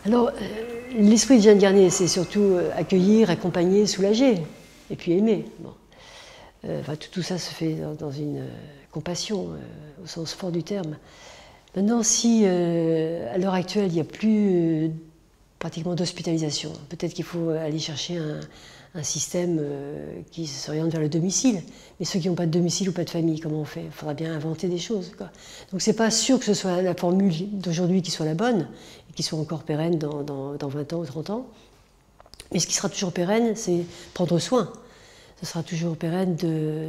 Alors, l'esprit de Jeanne Garnier, c'est surtout accueillir, accompagner, soulager, et puis aimer. Bon. Enfin, tout ça se fait dans une compassion, au sens fort du terme. Maintenant, si à l'heure actuelle, il n'y a plus pratiquement d'hospitalisation, peut-être qu'il faut aller chercher un système qui s'oriente vers le domicile. Mais ceux qui n'ont pas de domicile ou pas de famille, comment on fait? Il faudra bien inventer des choses, quoi. Donc c'est pas sûr que ce soit la formule d'aujourd'hui qui soit la bonne, et qui soit encore pérenne dans 20 ans ou 30 ans. Mais ce qui sera toujours pérenne, c'est prendre soin. Ce sera toujours pérenne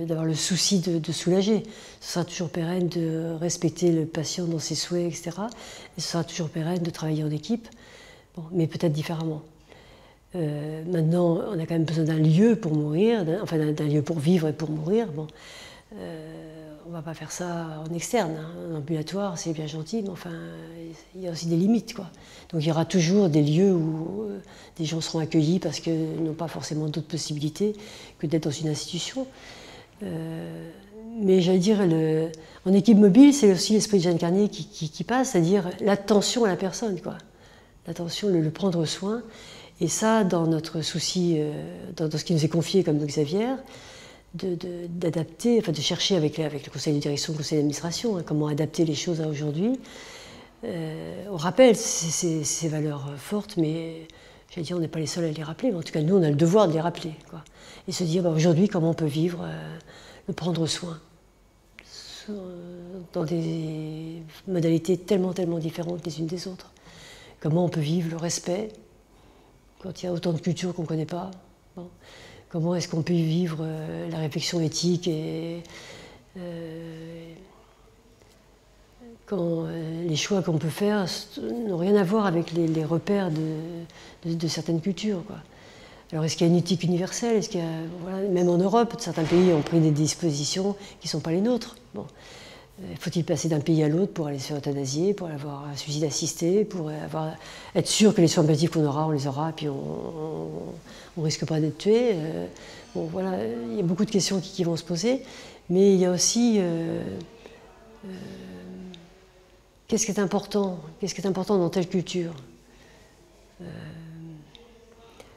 d'avoir le souci de soulager. Ce sera toujours pérenne de respecter le patient dans ses souhaits, etc. Et ce sera toujours pérenne de travailler en équipe, bon, mais peut-être différemment. Maintenant, on a quand même besoin d'un lieu pour mourir, enfin d'un lieu pour vivre et pour mourir. Bon, on ne va pas faire ça en externe. Hein. En ambulatoire, c'est bien gentil, mais enfin, il y a aussi des limites, quoi. Donc il y aura toujours des lieux où des gens seront accueillis parce qu'ils n'ont pas forcément d'autres possibilités que d'être dans une institution. Mais j'allais dire, en équipe mobile, c'est aussi l'esprit de Jeanne Garnier qui passe, c'est-à-dire l'attention à la personne, quoi. L'attention, le prendre soin. Et ça, dans notre souci, dans ce qui nous est confié comme Xavier, d'adapter, enfin de chercher avec le conseil de direction, le conseil d'administration, hein, comment adapter les choses à aujourd'hui. On rappelle ces valeurs fortes, mais j'allais dire, on n'est pas les seuls à les rappeler, mais en tout cas, nous, on a le devoir de les rappeler, quoi. Et se dire, bah, aujourd'hui, comment on peut vivre le prendre soin dans des modalités tellement différentes les unes des autres. Comment on peut vivre le respect quand il y a autant de cultures qu'on ne connaît pas. Bon. Comment est-ce qu'on peut vivre la réflexion éthique et quand les choix qu'on peut faire n'ont rien à voir avec les repères de certaines cultures, quoi. Alors est-ce qu'il y a une éthique universelle? Est-ce qu'il y a, voilà, même en Europe, certains pays ont pris des dispositions qui ne sont pas les nôtres. Bon. Faut-il passer d'un pays à l'autre pour aller se faire euthanasier, pour avoir un suicide assisté, pour être sûr que les soins palliatifs qu'on aura, on les aura, et puis on ne risque pas d'être tué. Bon, voilà, il y a beaucoup de questions qui vont se poser, mais il y a aussi qu'est-ce qui est important? Qu'est-ce qui est important dans telle culture?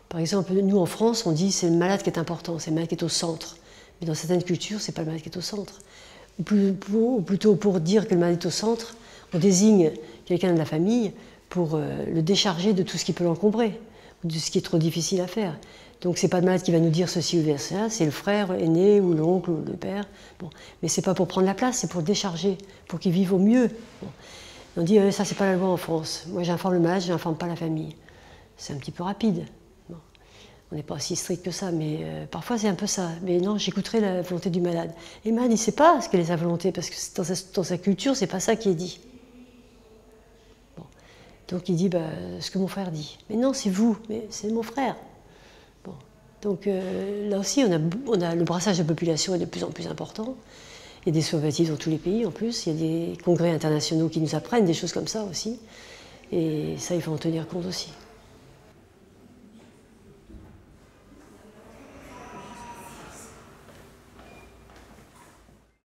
Par exemple, nous en France, on dit c'est le malade qui est important, c'est le malade qui est au centre. Mais dans certaines cultures, c'est pas le malade qui est au centre. Ou plutôt pour dire que le malade est au centre, on désigne quelqu'un de la famille pour le décharger de tout ce qui peut l'encombrer, de ce qui est trop difficile à faire. Donc c'est pas le malade qui va nous dire ceci ou cela, c'est le frère aîné ou l'oncle ou le père. Bon. Mais c'est pas pour prendre la place, c'est pour le décharger, pour qu'il vive au mieux. Bon. On dit ça c'est pas la loi en France. Moi j'informe le malade, je n'informe pas la famille. C'est un petit peu rapide. Bon. On n'est pas aussi strict que ça, mais parfois c'est un peu ça. Mais non, j'écouterai la volonté du malade. Et le malade, il ne sait pas ce qu'elle est sa volonté, parce que dans sa culture, c'est pas ça qui est dit. Bon. Donc il dit ce que mon frère dit. Mais non, c'est vous, mais c'est mon frère. Bon. Donc là aussi, on a le brassage de population est de plus en plus important. Il y a des soins palliatifs dans tous les pays en plus. Il y a des congrès internationaux qui nous apprennent des choses comme ça aussi. Et ça, il faut en tenir compte aussi.